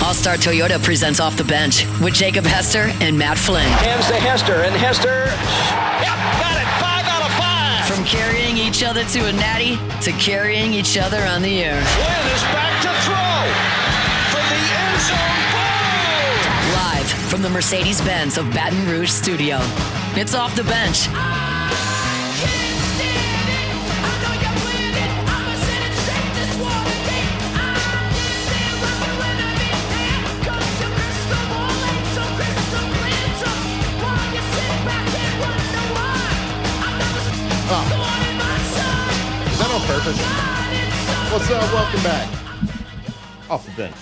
All-Star Toyota presents Off the Bench with Jacob Hester and Matt Flynn. Hands to Hester, and Hester, yep, got it, 5 out of 5. From carrying each other to a natty to carrying each other on the air. Flynn is back to throw from the end zone. Boom! Live from the Mercedes-Benz of Baton Rouge studio. It's Off the Bench. Is that on purpose? What's up? Welcome back. Off the bench.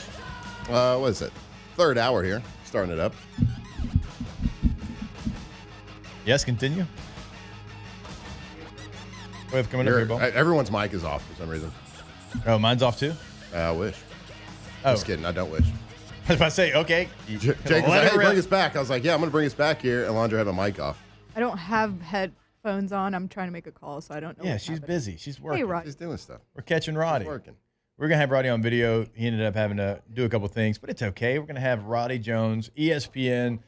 What is it? Third hour here. Starting it up. Yes, continue. What do we have coming up here, Bo? Everyone's mic is off for some reason. Oh, mine's off too? I wish. Oh. Just kidding. I don't wish. I was about to say, okay. Jake was like, hey, bring us back. I was like, yeah, I'm going to bring us back here. And Alondra had my mic off. I don't have headphones on. I'm trying to make a call, so I don't know. Yeah, she's busy. She's working. Hey, Roddy. He's doing stuff. We're catching Roddy. He's working. We're going to have Roddy on video. He ended up having to do a couple things, but it's okay. We're going to have Roddy Jones, ESPN,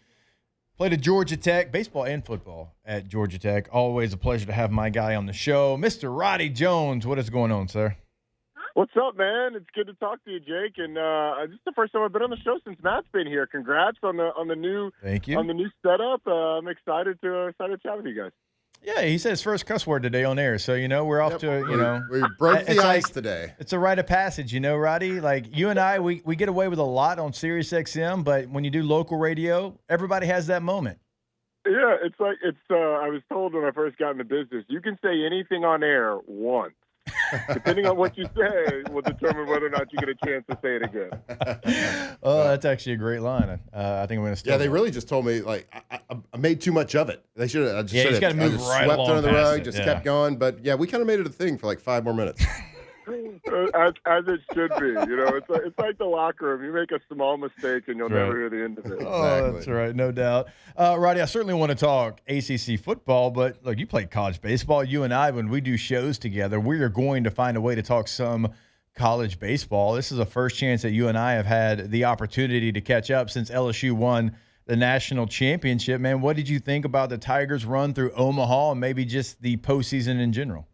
played at Georgia Tech, baseball and football at Georgia Tech. Always a pleasure to have my guy on the show, Mr. Roddy Jones. What is going on, sir? What's up, man? It's good to talk to you, Jake. And this is the first time I've been on the show since Matt's been here. Congrats on the new Thank you. on the new setup. I'm excited to chat with you guys. Yeah, he said his first cuss word today on air. So, we're off to, We broke the ice today. It's a rite of passage, Roddy. Like, you and I, we get away with a lot on Sirius XM, but when you do local radio, everybody has that moment. Yeah, it's like I was told when I first got into business, you can say anything on air once. Depending on what you say will determine whether or not you get a chance to say it again. Oh, that's actually a great line. I think I'm going to steal Yeah, they that. really just told me, like, I made too much of it. They should have. Yeah, you just got to move right swept along under the past rug, it, just yeah. kept going. But, yeah, we kind of made it a thing for like 5 more minutes. As it should be. It's like the locker room. You make a small mistake and you'll never hear the end of it. Oh, that's right. No doubt. Roddy, I certainly want to talk ACC football, but look, you play college baseball. You and I, when we do shows together, we are going to find a way to talk some college baseball. This is the first chance that you and I have had the opportunity to catch up since LSU won the national championship. Man, what did you think about the Tigers' run through Omaha and maybe just the postseason in general?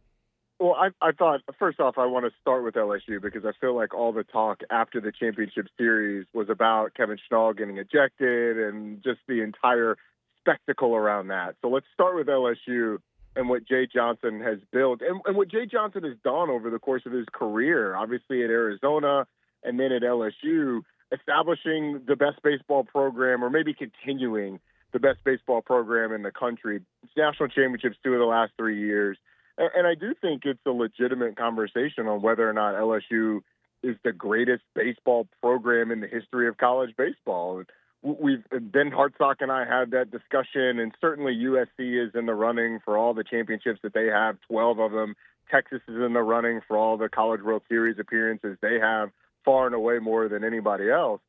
Well, I thought, first off, I want to start with LSU because I feel like all the talk after the championship series was about Kevin Schnall getting ejected and just the entire spectacle around that. So let's start with LSU and what Jay Johnson has built and what Jay Johnson has done over the course of his career, obviously at Arizona and then at LSU, establishing the best baseball program or maybe continuing the best baseball program in the country. It's national championships 2 of the last 3 years. And I do think it's a legitimate conversation on whether or not LSU is the greatest baseball program in the history of college baseball. Ben Hartsock and I had that discussion, and certainly USC is in the running for all the championships that they have, 12 of them. Texas is in the running for all the College World Series appearances they have, far and away more than anybody else.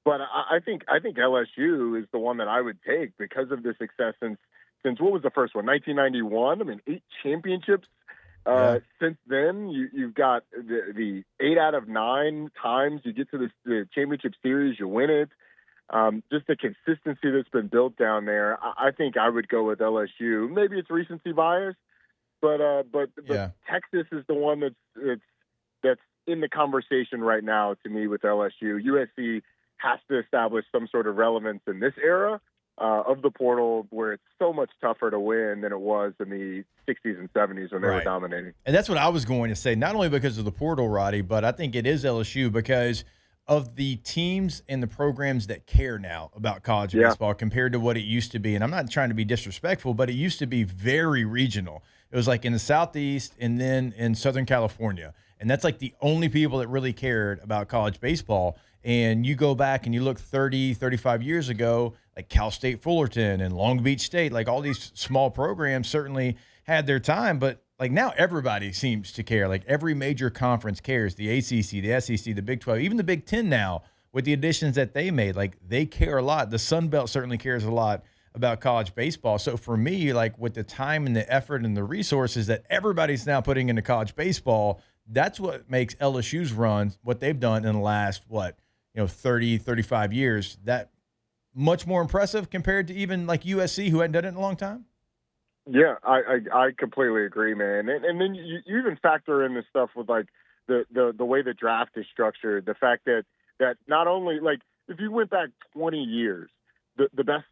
But I think LSU is the one that I would take because of the success since what was the first one? 1991. I mean, 8 championships since then. You've got the 8 out of 9 times you get to the championship series, you win it. Just the consistency that's been built down there. I think I would go with LSU. Maybe it's recency bias, but Yeah. Texas is the one that's in the conversation right now to me with LSU. USC has to establish some sort of relevance in this era of the portal where it's so much tougher to win than it was in the 60s and 70s when they were dominating. And that's what I was going to say, not only because of the portal, Roddy, but I think it is LSU because of the teams and the programs that care now about college baseball compared to what it used to be. And I'm not trying to be disrespectful, but it used to be very regional. It was like in the Southeast and then in Southern California. And that's like the only people that really cared about college baseball. And you go back and you look 30, 35 years ago, like Cal State Fullerton and Long Beach State, like all these small programs certainly had their time, but like now everybody seems to care. Like every major conference cares. The ACC, the SEC, the Big 12, even the Big 10 now with the additions that they made, like they care a lot. The Sun Belt certainly cares a lot about college baseball. So for me, like with the time and the effort and the resources that everybody's now putting into college baseball, that's what makes LSU's run what they've done in the last, 30, 35 years. That much more impressive compared to even like USC, who hadn't done it in a long time? Yeah, I completely agree, man. And then you even factor in the stuff with like the way the draft is structured, the fact that not only like if you went back 20 years, the best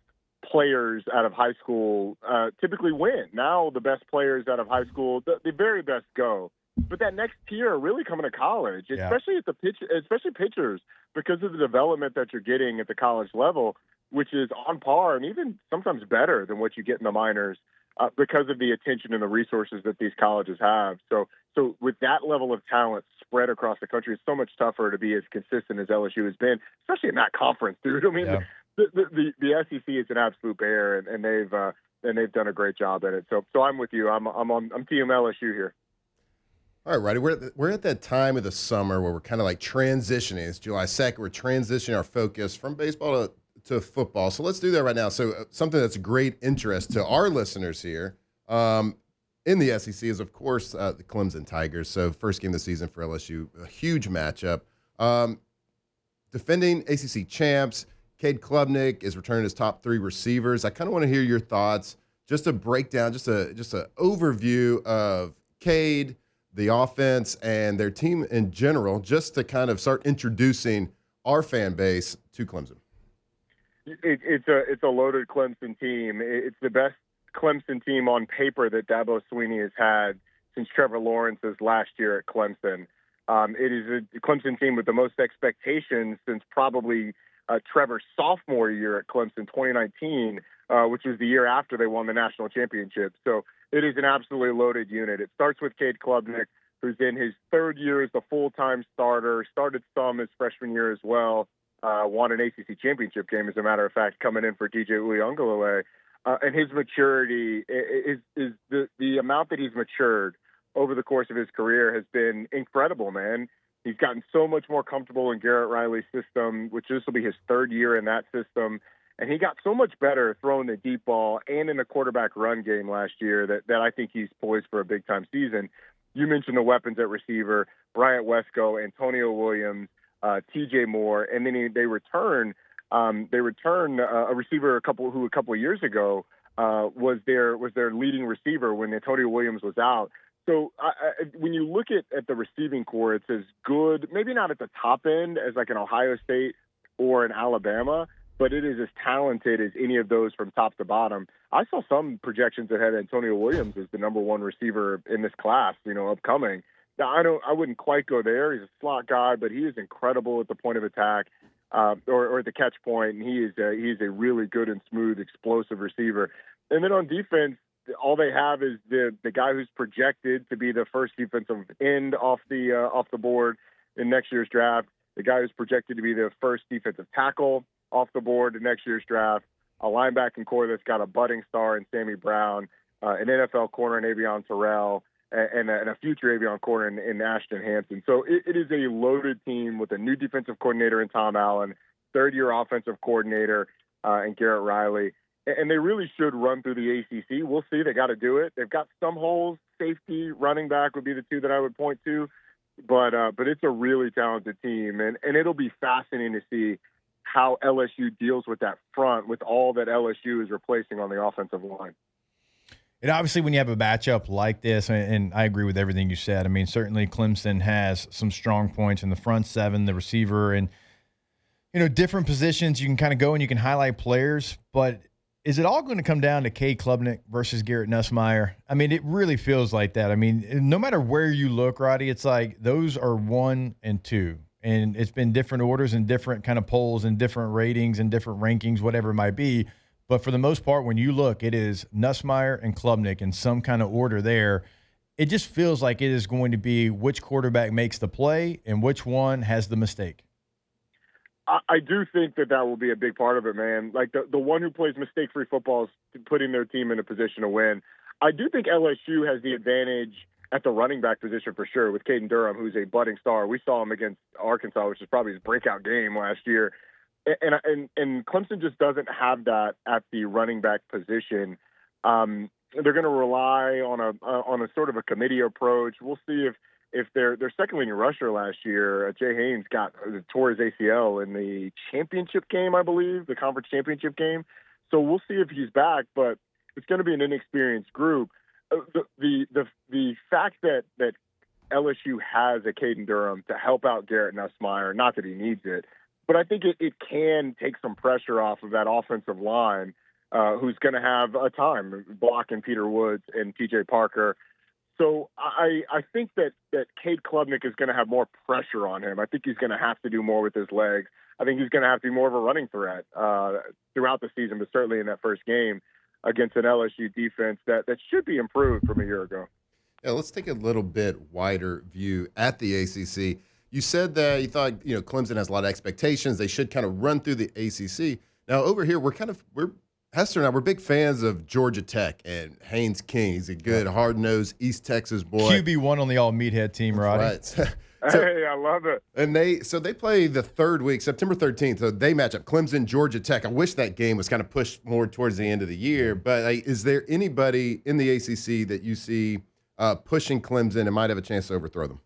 players out of high school typically win. Now the best players out of high school, the very best go. But that next tier are really coming to college, especially at especially pitchers, because of the development that you're getting at the college level, which is on par and even sometimes better than what you get in the minors. Because of the attention and the resources that these colleges have. So with that level of talent spread across the country, it's so much tougher to be as consistent as LSU has been, especially in that conference, dude. I mean, the SEC is an absolute bear, and they've done a great job at it. So I'm with you. I'm team LSU here. All right, Roddy, we're at that time of the summer where we're kind of like transitioning. It's July 2nd. We're transitioning our focus from baseball to football. So let's do that right now. So something that's of great interest to our listeners here in the SEC is, of course, the Clemson Tigers. So first game of the season for LSU, a huge matchup. Defending ACC champs, Cade Klubnik is returning as top 3 receivers. I kind of want to hear your thoughts, just a breakdown, just an overview of Cade, the offense, and their team in general, just to kind of start introducing our fan base to Clemson. It's a loaded Clemson team. It's the best Clemson team on paper that Dabo Swinney has had since Trevor Lawrence's last year at Clemson. It is a Clemson team with the most expectations since probably Trevor's sophomore year at Clemson, 2019, which was the year after they won the national championship. So it is an absolutely loaded unit. It starts with Cade Klubnik, who's in his 3rd year as a full-time starter, started some his freshman year as well. Won an ACC championship game, as a matter of fact, coming in for DJ Uiagalelei. And his maturity is the amount that he's matured over the course of his career has been incredible, man. He's gotten so much more comfortable in Garrett Riley's system, which this will be his 3rd year in that system. And he got so much better throwing the deep ball and in the quarterback run game last year that I think he's poised for a big-time season. You mentioned the weapons at receiver, Bryant Wesco, Antonio Williams, TJ Moore, and then they return a receiver a couple of years ago was their leading receiver when Antonio Williams was out. So when you look at the receiving core, it's as good, maybe not at the top end as like an Ohio State or an Alabama, but it is as talented as any of those from top to bottom. I saw some projections that had Antonio Williams as the number 1 receiver in this class, upcoming. Now, I wouldn't quite go there. He's a slot guy, but he is incredible at the point of attack or at the catch point, and he is a really good and smooth, explosive receiver. And then on defense, all they have is the guy who's projected to be the first defensive end off the board in next year's draft, the guy who's projected to be the first defensive tackle off the board in next year's draft, a linebacking core that's got a budding star in Sammy Brown, an NFL corner in Avion Terrell, and a future Avion corner in Ashton Hansen. So it is a loaded team with a new defensive coordinator in Tom Allen, 3rd-year offensive coordinator in Garrett Riley. And they really should run through the ACC. We'll see. They got to do it. They've got some holes. Safety, running back would be the 2 that I would point to. But it's a really talented team. And it'll be fascinating to see how LSU deals with that front with all that LSU is replacing on the offensive line. And obviously, when you have a matchup like this, and I agree with everything you said, I mean, certainly Clemson has some strong points in the front 7, the receiver, and, different positions. You can kind of go and you can highlight players, but is it all going to come down to Cade Klubnik versus Garrett Nussmeier? I mean, it really feels like that. I mean, no matter where you look, Roddy, it's like those are 1 and 2. And it's been different orders and different kind of polls and different ratings and different rankings, whatever it might be. But for the most part, when you look, it is Nussmeier and Klubnik in some kind of order there. It just feels like it is going to be which quarterback makes the play and which one has the mistake. I do think that will be a big part of it, man. Like the one who plays mistake-free football is putting their team in a position to win. I do think LSU has the advantage at the running back position for sure with Caden Durham, who's a budding star. We saw him against Arkansas, which is probably his breakout game last year. And Clemson just doesn't have that at the running back position. They're going to rely on a sort of a committee approach. We'll see if their second leading rusher last year, Jay Haynes, tore his ACL in the championship game, I believe, the conference championship game. So we'll see if he's back, but it's going to be an inexperienced group. The fact that LSU has a Caden Durham to help out Garrett Nussmeier, not that he needs it, but I think it can take some pressure off of that offensive line, who's going to have a time blocking Peter Woods and TJ Parker. So I think that Cade Klubnik is going to have more pressure on him. I think he's going to have to do more with his legs. I think he's going to have to be more of a running threat throughout the season, but certainly in that first game against an LSU defense that should be improved from a year ago. Yeah, let's take a little bit wider view at the ACC. You said that you thought, Clemson has a lot of expectations. They should kind of run through the ACC. Now, over here, Hester and I, we're big fans of Georgia Tech and Haynes King. He's a good, hard-nosed East Texas boy. QB1 on the all-meathead team, Roddy. Right. Hey, I love it. And they play the third week, September 13th. So they match up Clemson, Georgia Tech. I wish that game was kind of pushed more towards the end of the year. But is there anybody in the ACC that you see pushing Clemson and might have a chance to overthrow them?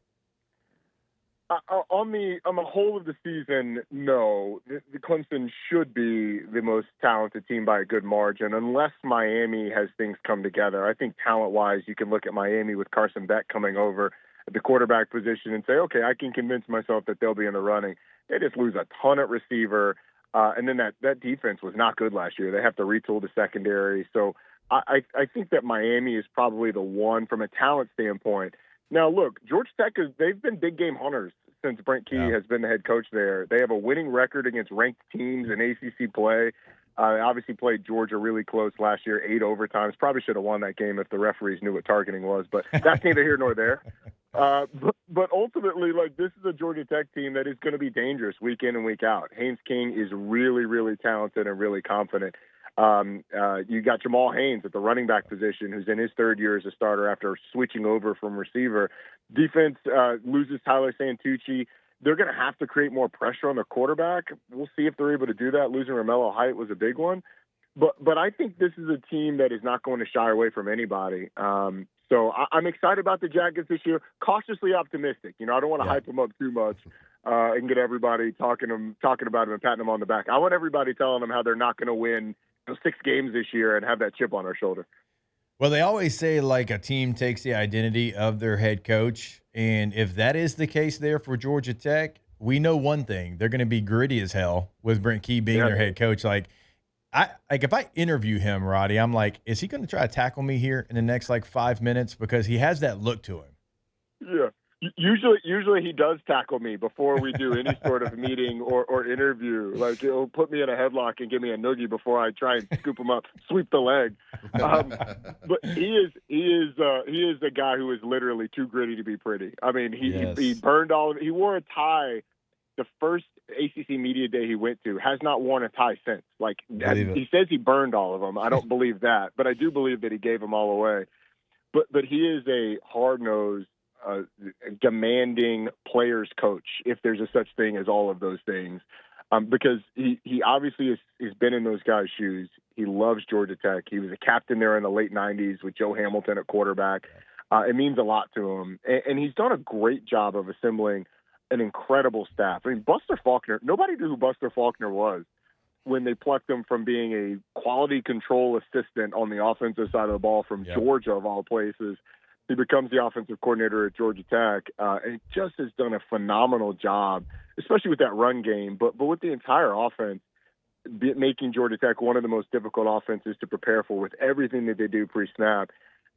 On the whole of the season, no. The Clemson should be the most talented team by a good margin, unless Miami has things come together. I think talent-wise, you can look at Miami with Carson Beck coming over at the quarterback position and say, okay, I can convince myself that they'll be in the running. They just lose a ton at receiver, and then that defense was not good last year. They have to retool the secondary. So I think that Miami is probably the one from a talent standpoint. Now, look, Georgia Tech, they've been big game hunters since Brent Key has been the head coach there. They have a winning record against ranked teams in ACC play. They obviously played Georgia really close last year, 8 overtimes. Probably should have won that game if the referees knew what targeting was, but that's neither here nor there. But ultimately, this is a Georgia Tech team that is going to be dangerous week in and week out. Haynes King is really, really talented and really confident. You got Jamal Haynes at the running back position, who's in his third year as a starter after switching over from receiver. Defense loses Tyler Santucci. They're going to have to create more pressure on the quarterback. We'll see if they're able to do that. Losing Romello Height was a big one. But I think this is a team that is not going to shy away from anybody. So I'm excited about the Jackets this year. Cautiously optimistic. I don't want to hype them up too much and get everybody talking about them and patting them on the back. I want everybody telling them how they're not going to win 6 games this year and have that chip on our shoulder. Well, they always say a team takes the identity of their head coach. And if that is the case there for Georgia Tech, we know one thing. They're going to be gritty as hell with Brent Key being their head coach. If I interview him, Roddy, I'm like, is he going to try to tackle me here in the next 5 minutes? Because he has that look to him. Yeah. Usually he does tackle me before we do any sort of meeting or interview. He'll put me in a headlock and give me a noogie before I try and scoop him up, sweep the leg. But he is a guy who is literally too gritty to be pretty. I mean, he burned he wore a tie the first ACC media day he went to, has not worn a tie since. He says he burned all of them. I don't believe that, but I do believe that he gave them all away. But he is a hard-nosed, demanding players coach, if there's a such thing as all of those things, because he obviously has been in those guys' shoes. He loves Georgia Tech. He was a captain there in the late 90s with Joe Hamilton at quarterback. It means a lot to him, and he's done a great job of assembling an incredible staff. I mean, Buster Faulkner, nobody knew who Buster Faulkner was when they plucked him from being a quality control assistant on the offensive side of the ball from Georgia, of all places. He becomes the offensive coordinator at Georgia Tech, and just has done a phenomenal job, especially with that run game, but with the entire offense, making Georgia Tech one of the most difficult offenses to prepare for with everything that they do pre-snap.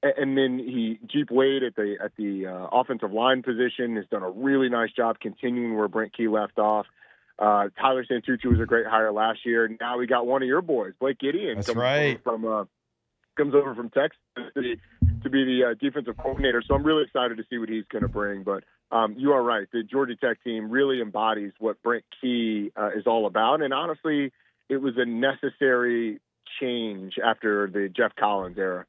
And then Jeep Wade at the offensive line position has done a really nice job continuing where Brent Key left off. Tyler Santucci was a great hire last year. Now we got one of your boys, Blake Gideon. That's right. Comes over from Texas to be the defensive coordinator. So I'm really excited to see what he's going to bring. But you are right. The Georgia Tech team really embodies what Brent Key is all about. And honestly, it was a necessary change after the Jeff Collins era.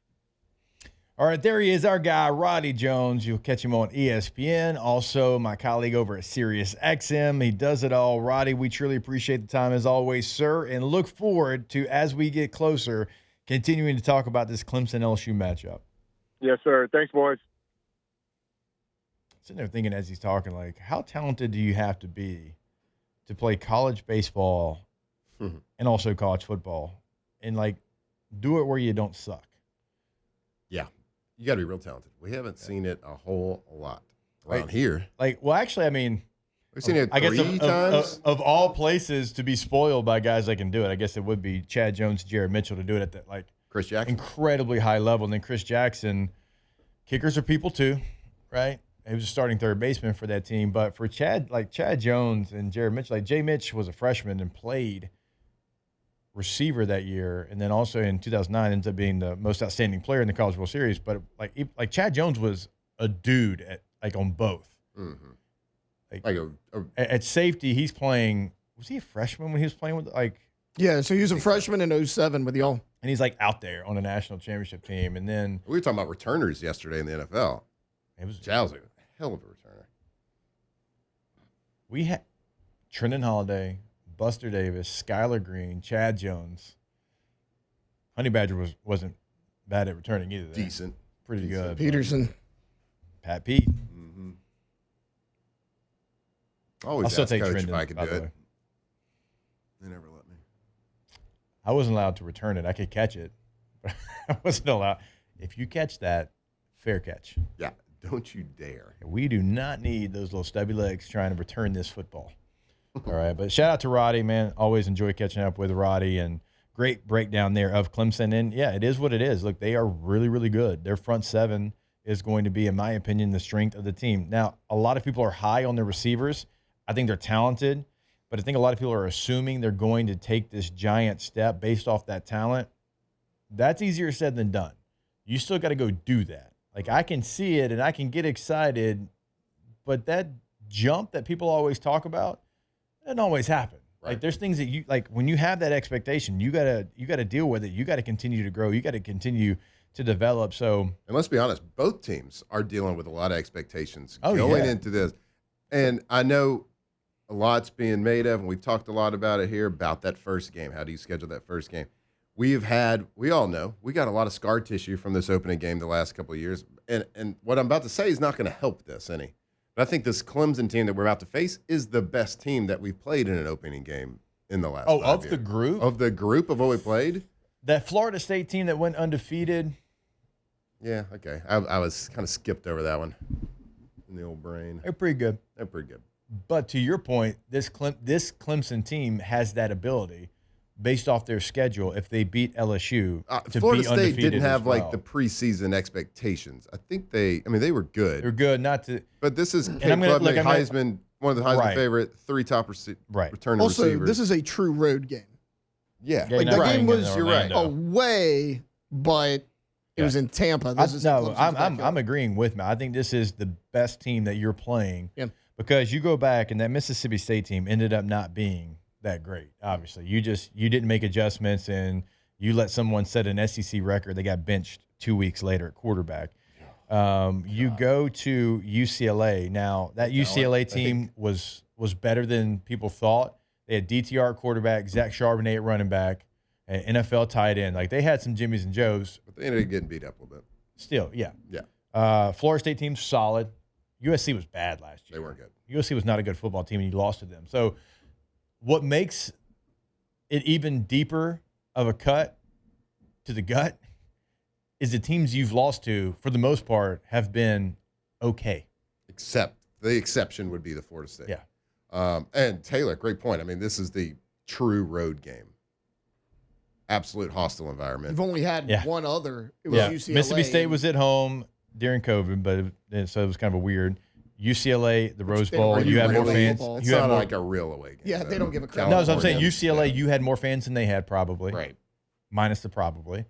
All right, there he is, our guy, Roddy Jones. You'll catch him on ESPN. Also, my colleague over at Sirius XM. He does it all. Roddy, we truly appreciate the time as always, sir, and look forward to, as we get closer, continuing to talk about this Clemson-LSU matchup. Yes, sir. Thanks, boys. sitting there thinking as he's talking, like, how talented do you have to be to play college baseball and also college football and, like, do it where you don't suck? Yeah. You got to be real talented. We haven't seen it a whole lot around here. Like, well, actually, I mean, We've seen it I guess three times. of all places to be spoiled by guys that can do it, I guess it would be Chad Jones, Jared Mitchell to do it at that, like, Chris Jackson. incredibly high level. And then Chris Jackson, kickers are people too, right? He was a starting third baseman for that team. But for Chad Jones and Jared Mitchell, like Jay Mitch was a freshman and played receiver that year. And then also in 2009 ends up being the most outstanding player in the College World Series. But like Chad Jones was a dude on both. Mm-hmm. Like at safety, he's playing. Was he a freshman when he was playing with Yeah, so he was a freshman in 07 with y'all. And he's like out there on a national championship team. And then we were talking about returners yesterday in the NFL. Chad's a hell of a returner. We had Trenton Holiday, Buster Davis, Skylar Green, Chad Jones. Honey Badger wasn't bad at returning either. Decent. Pretty good. Peterson. Pat Pete. Mm-hmm. Always I'll still ask take Coach Trenton, if I could by do the it. way. They never let me. I wasn't allowed to return it. I could catch it, but I wasn't allowed. If you catch that, fair catch. Yeah, don't you dare. We do not need those little stubby legs trying to return this football. All right, but shout out to Roddy, man. Always enjoy catching up with Roddy, and great breakdown there of Clemson. And, yeah, it is what it is. Look, they are really, really good. Their front seven is going to be, in my opinion, the strength of the team. Now, a lot of people are high on their receivers. I think they're talented, but I think a lot of people are assuming they're going to take this giant step based off that talent. That's easier said than done. You still got to go do that. Like, I can see it and I can get excited, but that jump that people always talk about, it doesn't always happen. Right. Like, there's things that you, like, when you have that expectation, you gotta deal with it. You got to continue to grow. You got to continue to develop. So, and let's be honest, both teams are dealing with a lot of expectations going into this. And I know a lot's being made of, and we've talked a lot about it here, about that first game. How do you schedule that first game? We all know, we got a lot of scar tissue from this opening game the last couple of years. And what I'm about to say is not going to help this any. But I think this Clemson team that we're about to face is the best team that we've played in an opening game in the last 5 years. of the group? Of the group of what we played? That Florida State team that went undefeated. Yeah, okay. I was kind of skipped over that one in the old brain. They're pretty good. They're pretty good. But to your point, this Clemson team has that ability based off their schedule if they beat LSU to Florida be State undefeated didn't have as well. like the preseason expectations. I think they were good. They're good, not to. But this is Kate I'm gonna- Klubnik, look, Heisman, one of the Heisman Right. favorite, 3 top returning Also, receivers. this is a true road game. Yeah. Yeah, Like, you're the not game playing in was Orlando. away, but it was in Tampa. This is No, Clemson's I'm backyard. agreeing with Matt. I think this is the best team that you're playing Yeah. because you go back and that Mississippi State team ended up not being that great. Obviously, you didn't make adjustments and you let someone set an SEC record. They got benched 2 weeks later at quarterback. You go to UCLA. Now that UCLA team was better than people thought. They had DTR at quarterback, Zach Charbonnet at running back, and NFL tight end. Like, they had some Jimmies and Joes. But they ended up getting beat up a little bit. Still, yeah. Yeah. Florida State team's solid. USC was bad last year. They weren't good. USC was not a good football team, and you lost to them. So what makes it even deeper of a cut to the gut is the teams you've lost to, for the most part, have been okay. Except the exception would be the Florida State. Yeah. And Taylor, great point. I mean, this is the true road game. Absolute hostile environment. You've only had Yeah. one other. It was UCLA. Mississippi State was at home during COVID, but so it was kind of a weird. UCLA, the Rose they don't Bowl, really you had more play fans. football. It's You had not more, like a real away game. Yeah, they don't give a crap. no, that's what I'm saying. California. UCLA, you had more fans than they had probably, Right. minus the probably.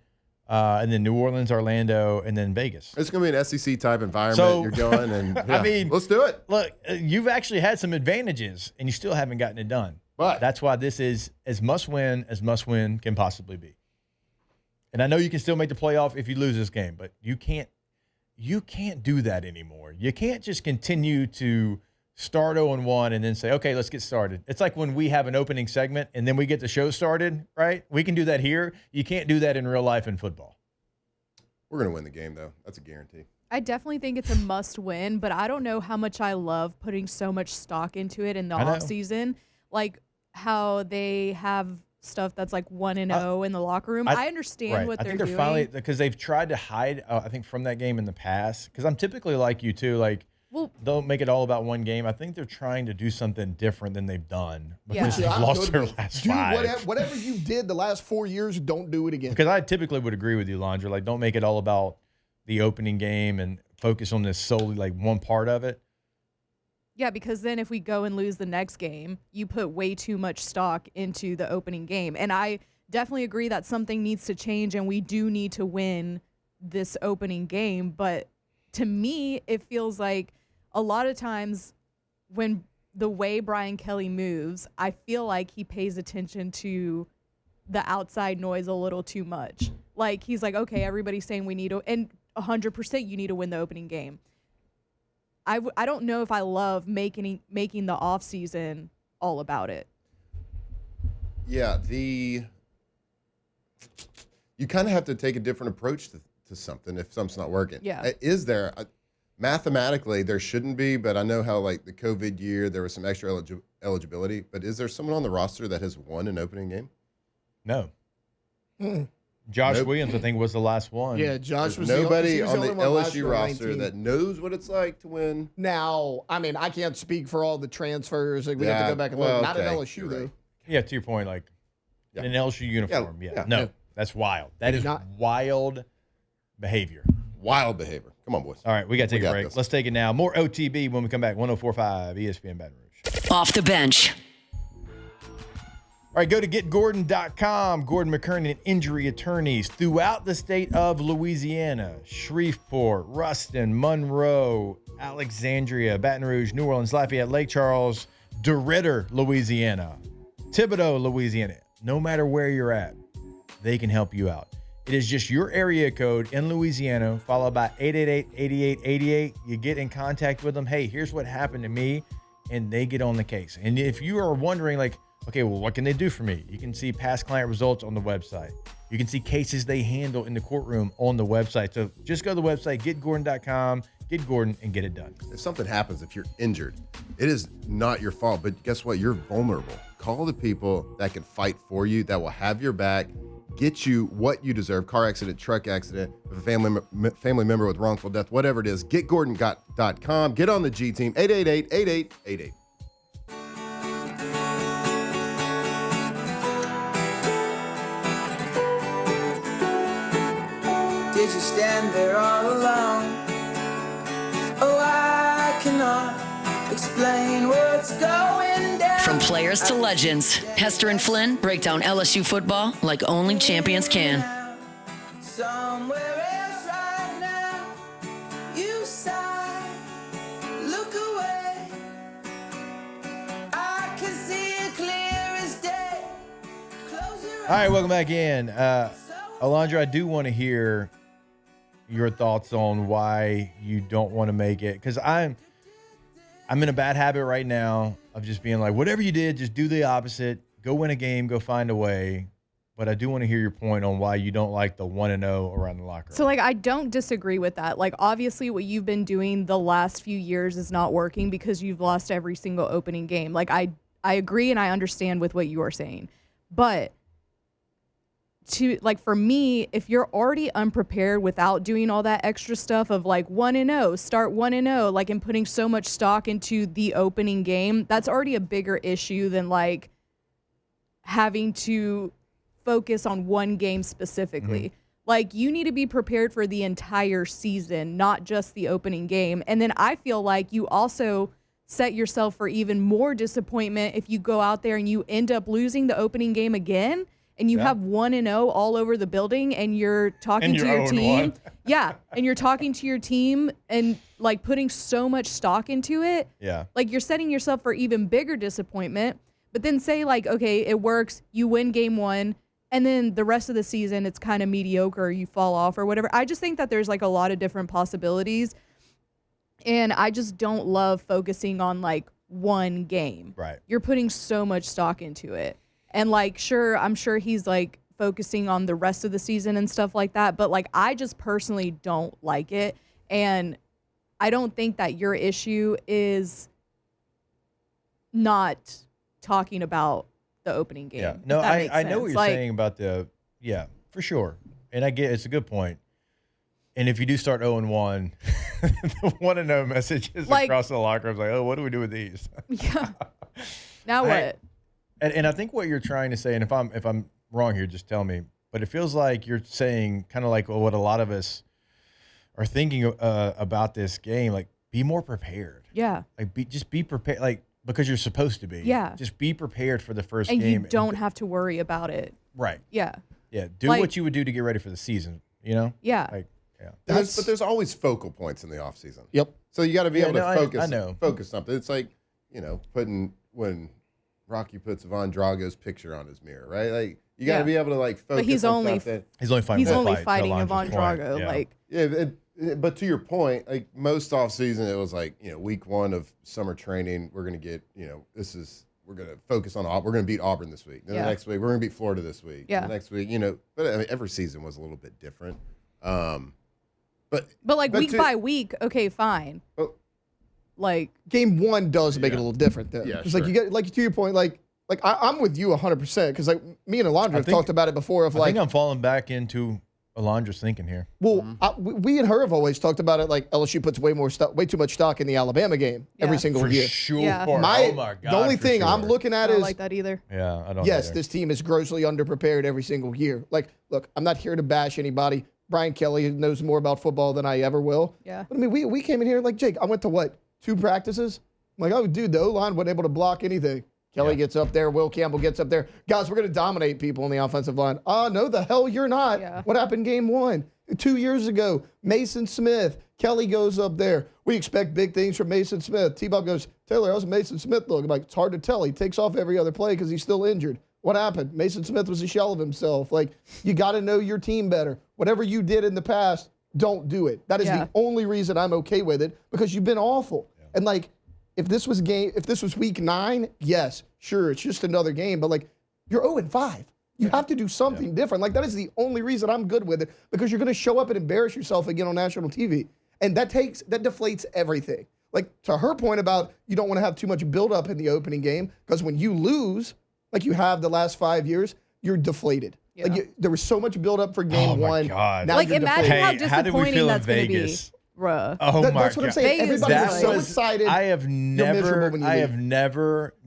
And then New Orleans, Orlando, and then Vegas. It's going to be an SEC type environment. So- You're going, and yeah, I mean, let's do it. Look, you've actually had some advantages, and you still haven't gotten it done. But That's why this is as must-win can possibly be. And I know you can still make the playoff if you lose this game, but you can't do that anymore. You can't just continue to start 0-1 and then say, okay, let's get started. It's like when we have an opening segment and then we get the show started, right? We can do that here. You can't do that in real life in football. we're going to win the game, though. That's a guarantee. I definitely think it's a must win, but I don't know how much I love putting so much stock into it in the off season. Like how they have stuff that's like 1-0 in the locker room. I understand what they're doing. I think they're finally, because they've tried to hide, I think, from that game in the past. Because I'm typically like you too, like, don't make it all about one game. I think they're trying to do something different than they've done because they've lost their last 5. Whatever you did the last 4 years, don't do it again. Because I typically would agree with you, Londra. Like, don't make it all about the opening game and focus on this solely, like, one part of it. Yeah, because then if we go and lose the next game, you put way too much stock into the opening game. And I definitely agree that something needs to change and we do need to win this opening game. But to me, it feels like a lot of times when the way Brian Kelly moves, I feel like he pays attention to the outside noise a little too much. Like, he's like, okay, everybody's saying we need to, and 100% you need to win the opening game. I don't know if I love making the offseason all about it. Yeah, you kind of have to take a different approach to something if something's not working. Yeah. Is there, mathematically, there shouldn't be, but I know how, like, the COVID year, there was some extra eligibility, but is there someone on the roster that has won an opening game? No. Josh Williams, I think, was the last one. Yeah, Josh was nobody the on the LSU roster 19. that knows what it's like to win. Now, I mean, I can't speak for all the transfers. Like, we have to go back and look. Not at LSU, though. Right. Yeah, to your point, like, in an LSU uniform. No, that's wild. That is wild behavior. Wild behavior. Come on, boys. All right, we got to take a break. Let's take it now. More OTB when we come back. 104.5 ESPN Baton Rouge. Off the bench. All right, go to getgordon.com. Gordon McKernan Injury Attorneys throughout the state of Louisiana. Shreveport, Ruston, Monroe, Alexandria, Baton Rouge, New Orleans, Lafayette, Lake Charles, DeRidder, Louisiana, Thibodaux, Louisiana. No matter where you're at, they can help you out. It is just your area code in Louisiana, followed by 888-8888. You get in contact with them. Hey, here's what happened to me, and they get on the case. And if you are wondering, like, okay, well, what can they do for me? You can see past client results on the website. You can see cases they handle in the courtroom on the website. So just go to the website, getgordon.com, get Gordon, and get it done. If something happens, if you're injured, it is not your fault, but guess what? You're vulnerable. Call the people that can fight for you, that will have your back, get you what you deserve. Car accident, truck accident, a family member with wrongful death, whatever it is, getgordon.com. Get on the G team, 888-8888. Did you stand there all alone? Oh, I cannot explain what's going down. From players to legends, Hester and Flynn break down LSU football like only champions can. Somewhere else right now, you sigh, look away. I can see it clear as day. Close your eyes. All right, welcome back in. Alondra, I do want to hear your thoughts on why you don't want to make it, because I'm in a bad habit right now of just being like, whatever you did, just do the opposite. Go win a game, go find a way. But I do want to hear your point on why you don't like the 1-0 around the locker room. So, like, I don't disagree with that. Like, obviously what you've been doing the last few years is not working because you've lost every single opening game. Like, I agree and I understand with what you are saying. But for me, if you're already unprepared without doing all that extra stuff of like 1-0, start 1-0, like, and putting so much stock into the opening game, that's already a bigger issue than like having to focus on one game specifically. Mm-hmm. Like, you need to be prepared for the entire season, not just the opening game. And then I feel like you also set yourself for even more disappointment if you go out there and you end up losing the opening game again. And you have 1-0 all over the building, and you're talking to your team. Yeah, and you're talking to your team and, like, putting so much stock into it. Yeah. Like, you're setting yourself for even bigger disappointment. But then say, like, okay, it works. You win game 1, and then the rest of the season it's kind of mediocre, or you fall off or whatever. I just think that there's, like, a lot of different possibilities. And I just don't love focusing on, like, one game. Right. You're putting so much stock into it. And, like, sure, I'm sure he's, like, focusing on the rest of the season and stuff like that. But, like, I just personally don't like it. And I don't think that your issue is not talking about the opening game. Yeah. No, I know what you're saying about for sure. And I get it's a good point. And if you do start 0-1, the 1-0 messages across the locker room, like, oh, what do we do with these? Yeah. Now what? And I think what you're trying to say, and if I'm wrong here, just tell me. But it feels like you're saying kind of like what a lot of us are thinking about this game, like be more prepared. Yeah. Like just be prepared, like because you're supposed to be. Yeah. Just be prepared for the first and game. You don't have to worry about it. Right. Yeah. Yeah. Do what you would do to get ready for the season. You know. Yeah. Like. Yeah. But there's always focal points in the off season. Yep. So you got to be able to focus. I know. Focus something. It's like when Rocky puts Von Drago's picture on his mirror, right? Like you got to be able to like focus. But he's only fighting. He's only fighting Von Drago. Yeah. Like but to your point, like most off season, it was like week 1 of summer training, we're gonna get we're gonna focus on we're gonna beat Auburn this week. Then the next week we're gonna beat Florida this week. Yeah. The next week, but I mean, every season was a little bit different. But like week by week, okay, fine. Like game 1 does make it a little different though. Yeah, because like you get like to your point, like I'm with you 100% because like me and Alondra have talked about it before. I think I'm falling back into Alondra's thinking here. Well, we and her have always talked about it. Like LSU puts way too much stock in the Alabama game every single year. Sure. Yeah. Oh my God. The only thing I'm looking at I don't is like that either. Yeah, I don't. Yes, either. this team is grossly underprepared every single year. Like, look, I'm not here to bash anybody. Brian Kelly knows more about football than I ever will. Yeah. But I mean, we came in here like Jake. I went to 2 practices. I'm like, oh, dude, the O-line wasn't able to block anything. Kelly gets up there. Will Campbell gets up there. Guys, we're going to dominate people on the offensive line. No, the hell you're not. Yeah. What happened game 1? 2 years ago, Mason Smith. Kelly goes up there. We expect big things from Mason Smith. T-Bob goes, Taylor, how's Mason Smith look? I'm like, it's hard to tell. He takes off every other play because he's still injured. What happened? Mason Smith was a shell of himself. Like, you got to know your team better. Whatever you did in the past, don't do it. That is the only reason I'm okay with it because you've been awful. Yeah. And like, if this was week 9, yes, sure, it's just another game. But like, you're 0-5. You have to do something different. Like, that is the only reason I'm good with it because you're going to show up and embarrass yourself again on national TV. And that deflates everything. Like, to her point about you don't want to have too much buildup in the opening game because when you lose, like you have the last 5 years, you're deflated. Yeah. Like there was so much buildup for game 1. God. Now like, imagine how disappointing how did we feel that's going to be. Bruh. That's what I'm saying. Everybody was so excited. I have never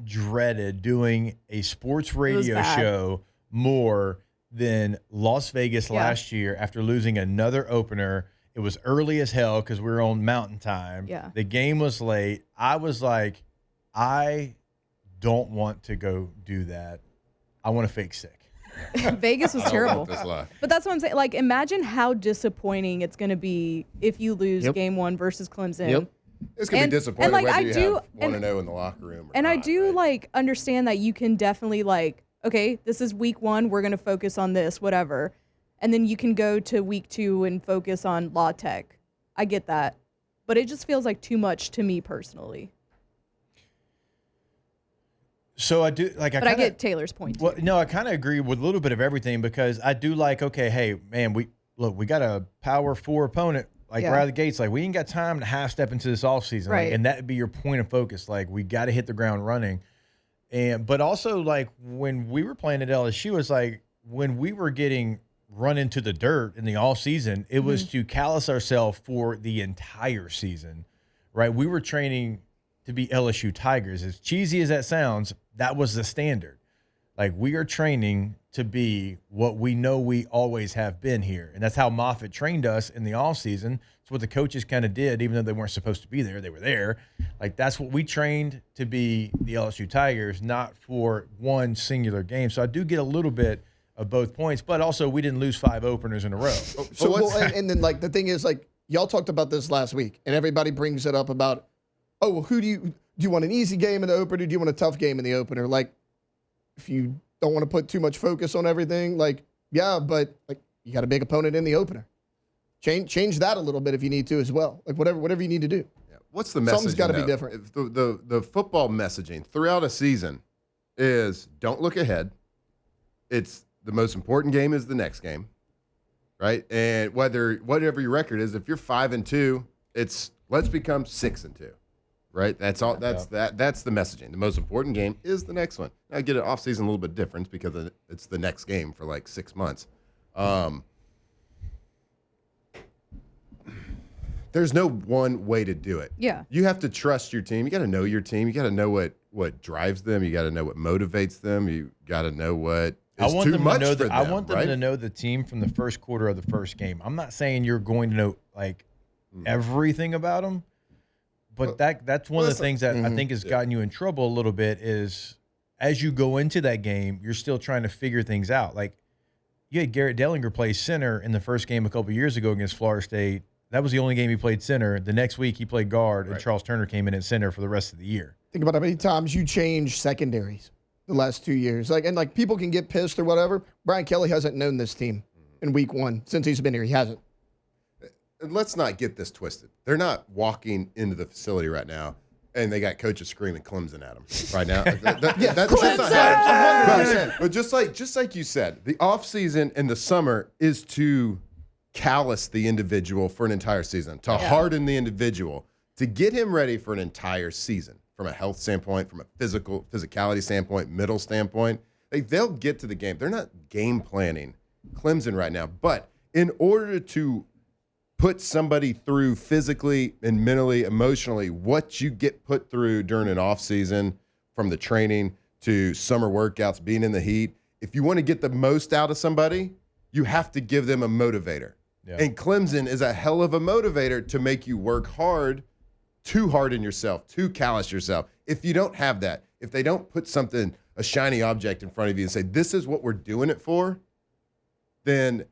dreaded doing a sports radio show more than Las Vegas last year after losing another opener. It was early as hell because we were on Mountain Time. Yeah. The game was late. I was like, I don't want to go do that. I want to fake sick. Vegas was terrible. But that's what I'm saying. Like, imagine how disappointing it's going to be if you lose game 1 versus Clemson. Yep. It's going to be disappointing like, whether you have 1-0 in the locker room or not, I do, like, understand that you can definitely, like, okay, this is week 1. We're going to focus on this, whatever. And then you can go to week 2 and focus on La Tech. I get that. But it just feels like too much to me personally. So I do like. I get Taylor's point. Well, no, I kind of agree with a little bit of everything because I do like. Okay, hey man, we got a power 4 opponent right out of the gates. Like we ain't got time to half step into this offseason. Right. Like, and that would be your point of focus. Like we got to hit the ground running. But also like when we were playing at LSU, it's like when we were getting run into the dirt in the offseason, it was to callous ourselves for the entire season, right? We were training to be LSU Tigers. As cheesy as that sounds, that was the standard. Like we are training to be what we know we always have been here. And that's how Moffitt trained us in the offseason. It's what the coaches kind of did, even though they weren't supposed to be there. They were there. Like that's what we trained to be the LSU Tigers, not for one singular game. So I do get a little bit of both points, but also we didn't lose 5 openers in a row. And then like the thing is like y'all talked about this last week and everybody brings it up about, oh, well, who do you want an easy game in the opener? Do you want a tough game in the opener? Like, if you don't want to put too much focus on everything, like, yeah, but like you got a big opponent in the opener. Change that a little bit if you need to as well. Like whatever you need to do. Yeah. What's the message? Something's got to be different. The football messaging throughout a season is don't look ahead. It's the most important game is the next game, right? And whatever your record is, if you're 5-2, It's let's become 6-2. Right? That's all. That's the messaging. The most important game is the next one. Now, I get it off-season a little bit different because it's the next game for like 6 months. There's no one way to do it. Yeah. You have to trust your team. You got to know your team. You got to know what drives them. You got to know what motivates them. You got to know what is too much for them. I want them to know the team from the first quarter of the first game. I'm not saying you're going to know like everything about them. But that's one of the things that I think has gotten you in trouble a little bit is as you go into that game, you're still trying to figure things out. Like you had Garrett Dellinger play center in the first game a couple years ago against Florida State. That was the only game he played center. The next week he played guard, and Charles Turner came in at center for the rest of the year. Think about how many times you changed secondaries the last 2 years. And people can get pissed or whatever. Brian Kelly hasn't known this team in week 1 since he's been here. He hasn't. And let's not get this twisted. They're not walking into the facility right now and they got coaches screaming Clemson at them right now. That's Clemson! But just like you said, the offseason and the summer is to callous the individual for an entire season, to harden the individual, to get him ready for an entire season from a health standpoint, from a physicality standpoint, mental standpoint. They'll get to the game. They're not game planning Clemson right now. But in order to put somebody through physically and mentally, emotionally, what you get put through during an off season, from the training to summer workouts, being in the heat, if you want to get the most out of somebody, you have to give them a motivator. Yeah. And Clemson is a hell of a motivator to make you work hard, to harden yourself, to callous yourself. If you don't have that, if they don't put something, a shiny object in front of you and say, this is what we're doing it for, then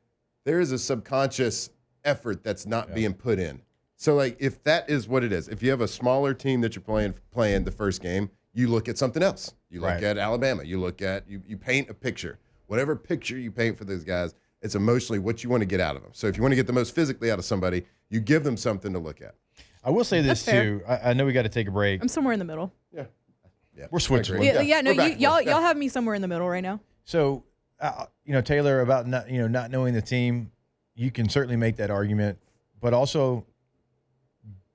there is a subconscious effort that's not being put in. So, if that is what it is, if you have a smaller team that you're playing the first game, you look at something else. You look at Alabama. You look at, you paint a picture. Whatever picture you paint for those guys, it's emotionally what you want to get out of them. So if you want to get the most physically out of somebody, you give them something to look at. I will say this too. I know we got to take a break. I'm somewhere in the middle. Yeah. We're switching. Y'all have me somewhere in the middle right now. So, Taylor, about not knowing the team, you can certainly make that argument, but also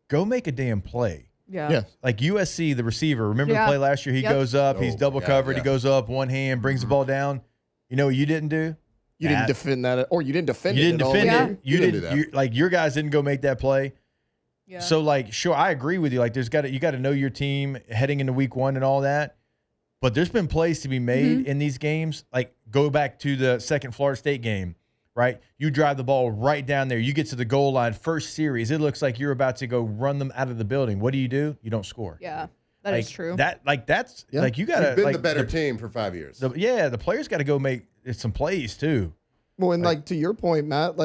go make a damn play. Yeah. Like USC, the receiver. Remember the play last year? He goes up, he's double covered, he goes up, one hand, brings the ball down. You know what you didn't do? You didn't defend that, or you didn't defend it. You didn't defend it. You didn't do that. Your guys didn't go make that play. Yeah. So, sure, I agree with you. You got to know your team heading into week 1 and all that. But there's been plays to be made in these games. Go back to the second Florida State game, right? You drive the ball right down there. You get to the goal line, first series. It looks like you're about to go run them out of the building. What do? You don't score. Yeah, that is true. You got to. You've been the better team for 5 years. The players got to go make some plays too. Well, and to your point, Matt,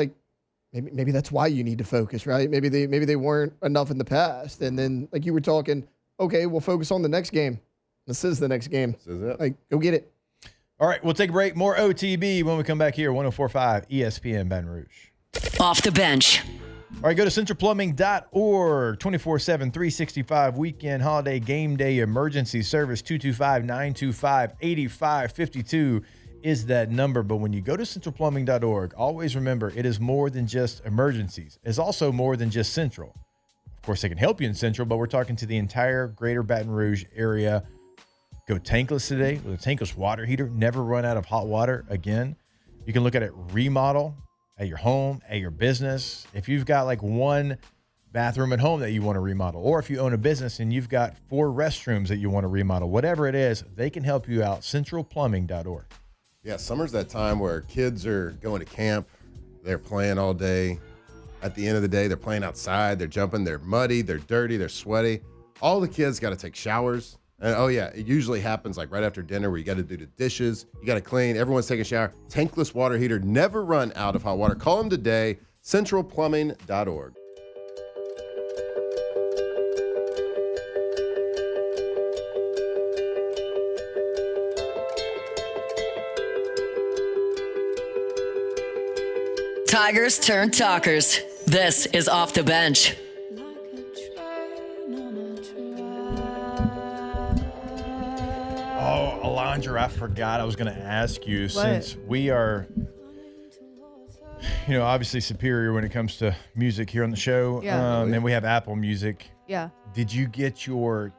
maybe that's why you need to focus, right? Maybe they weren't enough in the past, and then you were talking, okay, we'll focus on the next game. This is the next game. This is it. Go get it. All right, we'll take a break. More OTB when we come back here. 104.5 ESPN Baton Rouge. Off the bench. All right, go to centralplumbing.org. 24/7, 365 weekend, holiday, game day, emergency service. 225-925-8552 is that number. But when you go to centralplumbing.org, always remember it is more than just emergencies. It's also more than just Central. Of course, they can help you in Central, but we're talking to the entire greater Baton Rouge area. Go tankless today with a tankless water heater. Never run out of hot water again. You can look at it remodel at your home, at your business. If you've got one bathroom at home that you want to remodel, or if you own a business and you've got 4 restrooms that you want to remodel, whatever it is, they can help you out. Centralplumbing.org. Yeah, summer's that time where kids are going to camp. They're playing all day. At the end of the day, they're playing outside. They're jumping. They're muddy. They're dirty. They're sweaty. All the kids got to take showers. And it usually happens right after dinner where you got to do the dishes. You got to clean. Everyone's taking a shower. Tankless water heater. Never run out of hot water. Call them today. Centralplumbing.org. Tigers turn talkers. This is Off the Bench. Oh, Alondra, I forgot I was going to ask you, since we are obviously superior when it comes to music here on the show. Yeah. And we have Apple Music. Yeah. Did you get your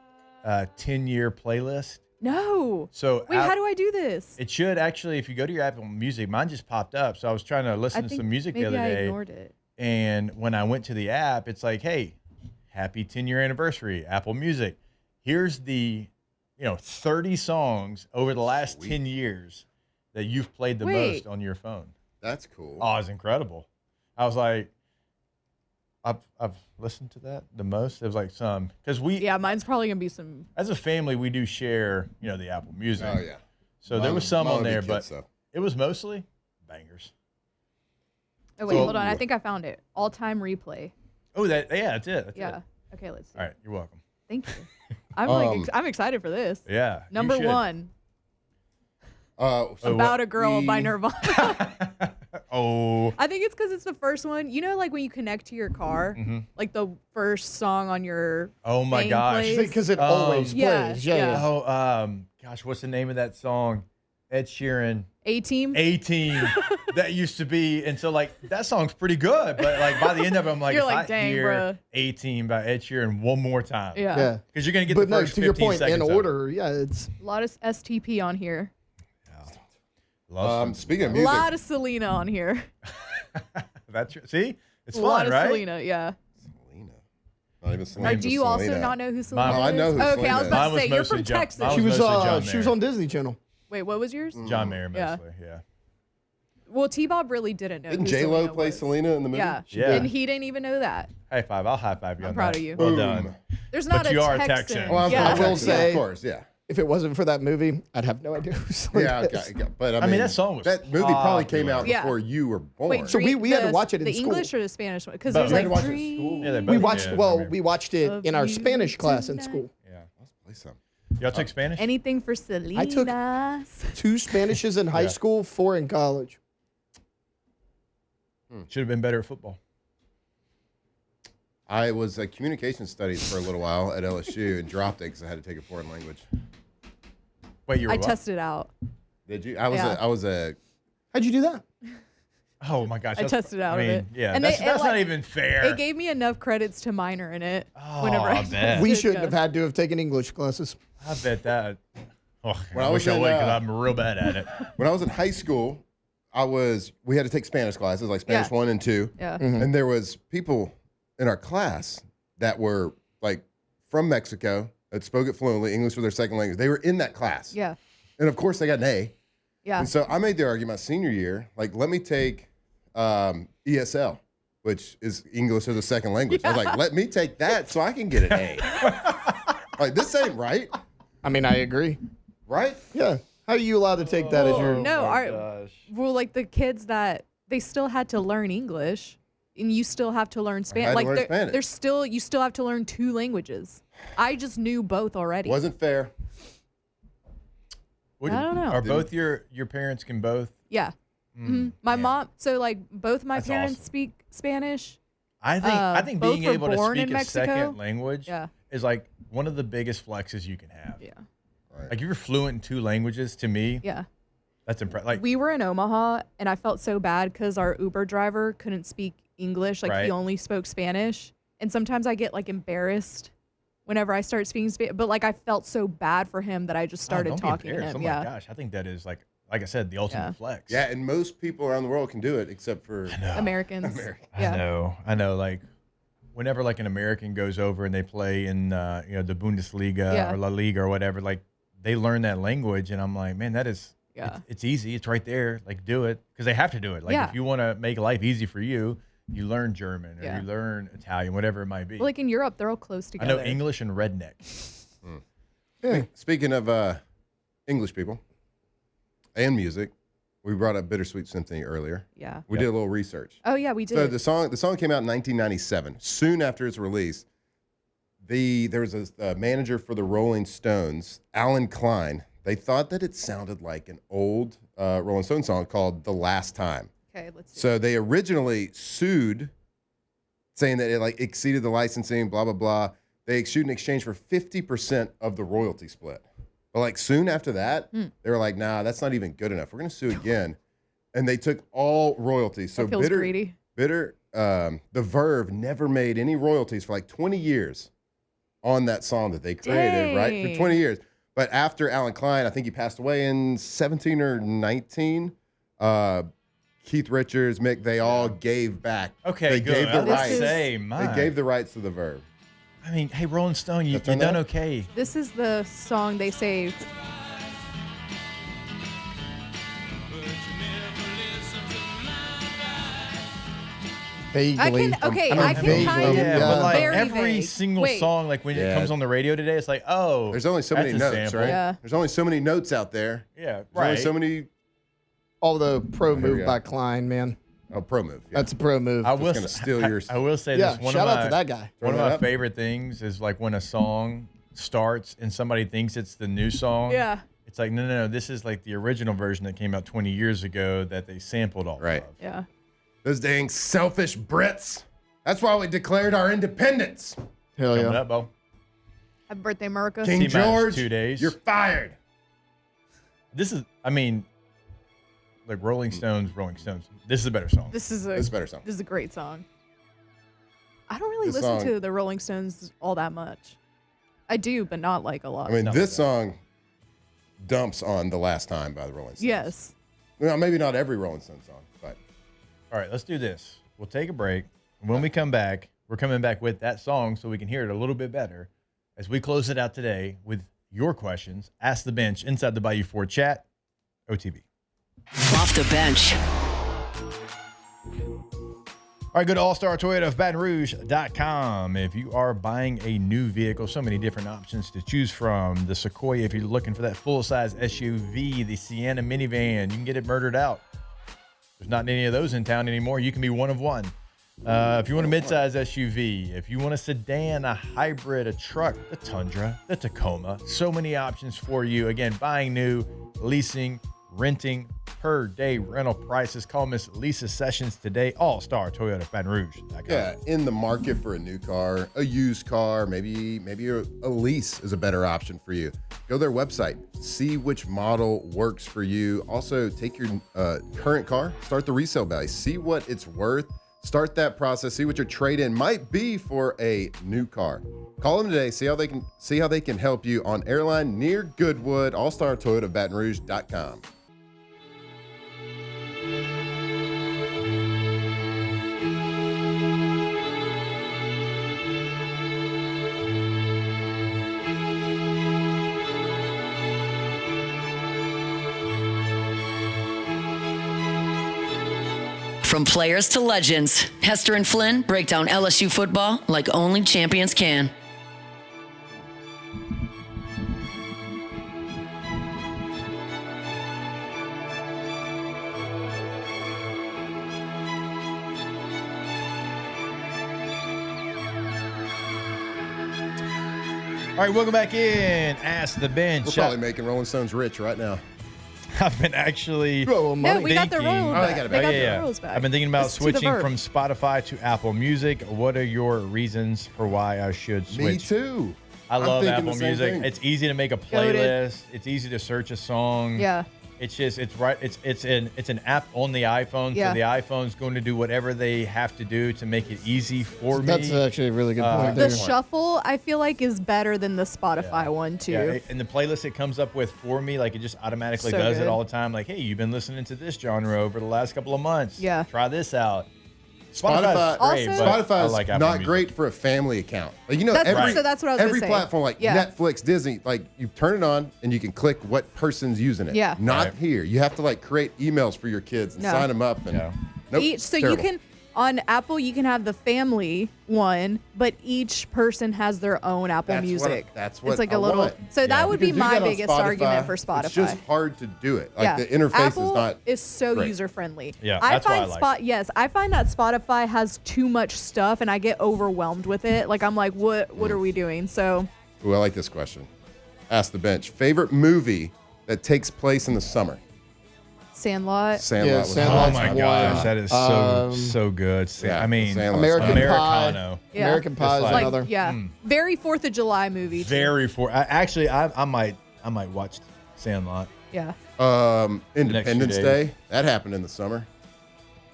10-year playlist? No. So Wait, how do I do this? It should actually, if you go to your Apple Music, mine just popped up. So I was trying to listen to some music the other maybe I day. ignored it. And when I went to the app, it's like, hey, happy 10-year anniversary, Apple Music. Here's the, 30 songs over the last 10 years that you've played the most on your phone. That's cool. Oh, it's incredible. I was like, I've listened to that the most. It was like because mine's probably gonna be some. As a family, we do share, the Apple Music. Oh, yeah. So there was some on there, but it was mostly bangers. Oh, wait, hold on. I think I found it. All-time replay. Oh, that's it. That's it. Okay, let's see. All right, you're welcome. Thank you. I'm excited for this. Yeah. Number one. About a Girl by Nirvana. Oh. I think it's because it's the first one. Like when you connect to your car, like the first song on your. Oh my gosh! Because it always plays. Yeah. Oh, gosh, what's the name of that song? Ed Sheeran. A-Team. A-Team. That used to be, and so that song's pretty good, but by the end of it, I'm like, you're like, dang, bro. A-Team by Ed Sheeran one more time. Yeah. Because you're gonna get the first 15 to your point, in seconds order. Yeah, it's a lot of STP on here. Speaking of A music, lot of Selena on here. That's see, it's a fun, lot of right? Selena, yeah. Selena. Not even Selena. Do you also not know who Selena is? I know who okay, Selena I was about to is. say you're from Texas. she was on Disney Channel. Wait, what was yours? John Mayer mostly, yeah. Well, T-Bob really didn't know. Didn't who J-Lo Selena play was. Selena in the movie? Yeah. Yeah. And he didn't even know that. High five! I'll high five you. I'm on proud that. of you. Well Boom. done. There's not But a you are Texan. Texan. Well, I'm yeah. from I will Texas, say- of course, yeah. If it wasn't for that movie, I'd have no idea who Selena Yeah, is. okay, but I mean, that song was that movie probably came out Yeah. before you were born. Wait, So we had to watch it in the school. English or the Spanish one? Because Both. there's We like had to watch it in school. Yeah, they We both- watched. yeah, I Well, remember. we watched it Of in our you Spanish class in tonight. school. Yeah, let's play some. Y'all took Spanish? Anything for Selena. I took 2 Spanishes in high school, 4 in college. Should have been better at football. I was a communication studies for a little while at LSU and dropped it because I had to take a foreign language. Wait, you were I what? tested out. Did you? I was a. How'd you do that? Oh my gosh! I tested out of it. Yeah, And that's they- not like, even fair. It gave me enough credits to minor in it. Oh, whenever I bet. We did shouldn't go. have had to have taken English classes. I bet that. Oh, When I I wish was I in, would because I'm real bad at it. When I was in high school, we had to take Spanish classes, like Spanish 1 and 2. Yeah. And there was people in our class that were like from Mexico that spoke it fluently. English was their second language. They were in that class. Yeah. And of course they got an A. Yeah. And so I made the argument my senior year, like, let me take ESL, which is English as a second language. I was like, let me take that so I can get an A. Like, this ain't right. I mean, I agree. Right? Yeah. How are you allowed to take that as your? No, well, like the kids that they still had to learn English, and you still have to learn had Spanish. to Like learn Spanish. there's still you still have to learn 2 languages. I just knew both already. Wasn't fair. I don't know. Are both your parents can both? Yeah. My mom. So like both my That's parents awesome. speak Spanish. I think both being were able to born speak in a Mexico. second language Yeah. is like one of the biggest flexes you can have. Yeah. Like if you're fluent in 2 languages, to me, Yeah. that's impressive. Like We were in Omaha, and I felt so bad because our Uber driver couldn't speak English. Like Right. he only spoke Spanish. And sometimes I get like embarrassed whenever I start speaking Spanish. But like I felt so bad for him that I just started don't be talking to embarrassed. him. Oh Yeah. my gosh, I think that is like I said, the ultimate Yeah. flex. Yeah, and most people around the world can do it except for Americans. Yeah. I know. Like, whenever like an American goes over and they play in the Bundesliga Yeah. or La Liga or whatever, like they learn that language, and I'm like, man, that is Yeah. it's easy. It's right there. Like, do it because they have to do it. Like, Yeah. if you want to make life easy for you, you learn German or Yeah. you learn Italian, whatever it might be. Well, like in Europe, they're all close I together. know English and redneck. Speaking of English people and music, we brought up Bittersweet Symphony earlier. Yeah. We did a little research. Oh yeah, we did. So the song came out in 1997. Soon after its release, there was a manager for the Rolling Stones, Alan Klein. They thought that it sounded like an old Rolling Stone song called "The Last Time." Okay, let's see. So they originally sued, saying that it like exceeded the licensing, blah blah blah. They sued in exchange for 50% of the royalty split. But like soon after that, they were like, "Nah, that's not even good enough. We're gonna sue again." and they took all royalties. So That feels greedy. the Verve never made any royalties for like 20 years on that song that they created, right? For 20 years. But after Alan Klein, I think he passed away in 17 or 19. Keith Richards, Mick, they all gave back. Okay, they good. gave the rights. They gave the rights to the Verve. I mean, hey, Rolling Stone, you done okay. This is the song they saved. Vaguely. I can vaguely, kind of but like very every vague. single Wait. song, like when it comes on the radio today, it's like, oh, There's only so many that's a notes, sample. right? Yeah. There's only so many notes out there. Yeah, There's right. only so many. Although pro Here we move go. by Klein, man. Oh, pro move. Yeah. That's a pro move. I will gonna steal your- I will say yeah, this. One shout of out my, to that guy. One of Turn it my up. favorite things is like when a song starts and somebody thinks it's the new song. Yeah. It's like, no, this is like the original version that came out 20 years ago that they sampled off Right. of. Yeah. Those dang selfish Brits. That's why we declared our independence. Hell Coming yeah. up, Bo. Happy birthday, America. King T-minus George, 2 days. you're fired. This is, I mean, like Rolling Stones. This is a better song. This is This is a better song. This is a great song. I don't really This listen song- to the Rolling Stones all that much. I do, but not like a lot. I mean, No. this song dumps on The Last Time by the Rolling Stones. Yes. Well, maybe not every Rolling Stones song, but All right, let's do this. We'll take a break. When we come back, we're coming back with that song so we can hear it a little bit better as we close it out today with your questions. Ask the Bench inside the Bayou Ford chat, OTB. Off the bench. All right, go to All-Star Toyota of Baton Rouge.com. If you are buying a new vehicle, so many different options to choose from. The Sequoia, if you're looking for that full-size SUV, the Sienna minivan, you can get it murdered out. There's not any of those in town anymore. You can be one of one. If you want a midsize SUV, if you want a sedan, a hybrid, a truck, the Tundra, the Tacoma, so many options for you. Again, buying new, leasing, renting, per day rental prices. Call Miss Lisa Sessions today. All-Star Toyota of Baton Rouge.com. yeah, in the market for a new car, a used car, maybe a lease is a better option for you. Go to their website, see which model works for you. Also, take your current car, start the resale value, see what it's worth. Start that process. See what your trade-in might be for a new car. Call them today. See how they can help you on Airline near Goodwood. All-Star Toyota of Baton Rouge.com. From players to legends, Hester and Flynn break down LSU football like only champions can. All right, welcome back in. Ask the Bench. We're probably making Rolling Stones rich right now. I've been actually Bro, No, money. we got the thinking- Royals Oh, they back. got it They back. got yeah. the Royals back. I've been thinking about Listen to the switching Verve. from Spotify to Apple Music. What are your reasons for why I should switch? Me too. I I'm love thinking Apple the same Music. thing. It's easy to make a Goated. playlist. It's easy to search a song. Yeah. It's right. It's an app on the iPhone. Yeah. So the iPhone's going to do whatever they have to do to make it easy for me. That's actually a really good point The there. shuffle, I feel like, is better than the Spotify one too. Yeah, and the playlist it comes up with for me, like it just automatically So does good. it all the time. Like, hey, you've been listening to this genre over the last couple of months. Yeah. Try this out. Spotify, Spotify's great, Also- but I Spotify's like Apple not Music. great for a family account. Like, you know, That's- every so that's what I was gonna every say. platform like Yeah. Netflix, Disney, like you turn it on and you can click what person's using it. Yeah. Not Right. here. You have to like create emails for your kids and No. sign them up. And Yeah. nope, So terrible. you can on Apple you can have the family one, but each person has their own Apple That's Music. That's what it's like I a little. want. So Yeah. that would You be can do my that on biggest Spotify. argument for Spotify. It's just hard to do it. Like yeah. the interface Apple is not. is so great. user friendly. Yeah, I that's why find I like it. Yes, I find that Spotify has too much stuff, and I get overwhelmed with it. Like I'm like, what are we doing? So Ooh, I like this question. Ask the bench. Favorite movie that takes place in the summer? Sandlot. Sandlot. Yeah, was Sandlot's Oh awesome. my gosh, that is so Um, so good. Yeah, I mean, Sandlot's American awesome. Pie. Americano. Yeah. American Pie is like- Like another. yeah, very 4th of July movie. too. Very for. I might watch Sandlot. Yeah. Independence 2 Day. days. That happened in the summer.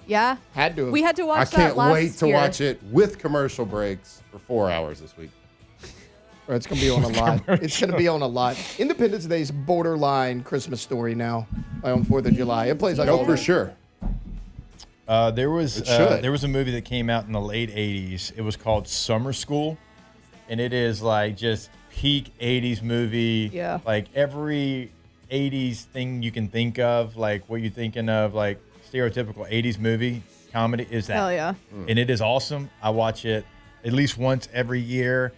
Yeah. Had to. We had to watch I that can't last wait to year. watch it with commercial breaks for 4 hours this week. Or it's going to be on a lot. It's going to be on a lot. Independence Day is borderline Christmas Story now on 4th of July. It plays like Oh, all for the- sure. There was It should. a movie that came out in the late 80s. It was called Summer School, and it is like just peak 80s movie. Yeah. Like every 80s thing you can think of, like what you're thinking of, like stereotypical 80s movie comedy is that. Hell yeah. And it is awesome. I watch it at least once every year.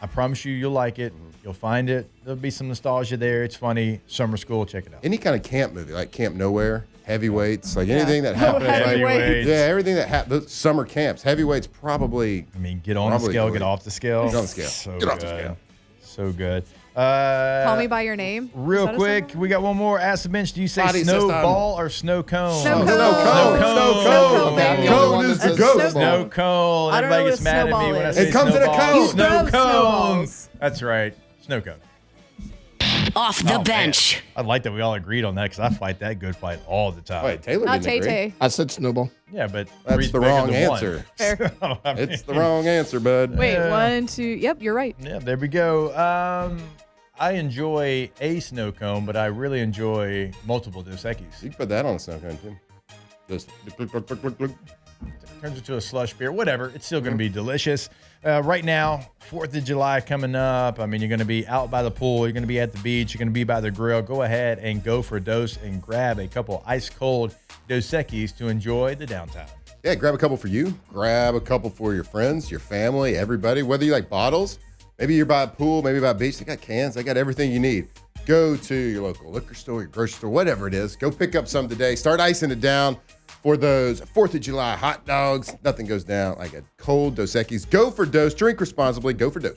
I promise you'll like it. You'll find it. There'll be some nostalgia there. It's funny. Summer School, check it out. Any kind of camp movie, like Camp Nowhere, Heavyweights, like anything that happens. Heavyweights. Yeah, everything that happens. Those summer camps. Heavyweights probably. I mean, get on the Probably scale, great. get off the scale. Get on the scale. So Get off the good. scale. So good. Call Me By Your Name. Real Is that a quick, song? we got one more. Ask the bench. Do you say Body snowball or snow cone? Snow cone. Snow cone. Snow cone, baby. Cone is the That's ghost. Snow cone. I don't know Everybody what gets a mad at me snowball when I is. say It comes in a snowball. cone. Snow Throw cone. snowballs. That's right. Snow cone. Off the Oh, man. bench. I like that we all agreed on that because I fight that good fight all the time. Wait, Taylor Not didn't Tay agree. Tay. I said Snowball. Yeah, but That's three's the bigger wrong than one. answer. Fair. So, I It's the mean, wrong answer, bud. Wait, Yeah. 1, 2. Yep, you're right. Yeah, there we go. I enjoy a snow cone, but I really enjoy multiple Dos Equis. You can put that on a snow cone, too. Just look, look, look, look, look. Turns into a slush beer, whatever. It's still going to be delicious. Right now, 4th of July coming up. I mean, you're going to be out by the pool. You're going to be at the beach. You're going to be by the grill. Go ahead and go for a dose and grab a couple ice cold Dos Equis to enjoy the downtime. Yeah, grab a couple for you. Grab a couple for your friends, your family, everybody. Whether you like bottles, maybe you're by a pool, maybe by a beach. They got cans. They got everything you need. Go to your local liquor store, your grocery store, whatever it is. Go pick up some today. Start icing it down for those 4th of July hot dogs. Nothing goes down like a cold Dos Equis. Go for dose. Drink responsibly. Go for dose.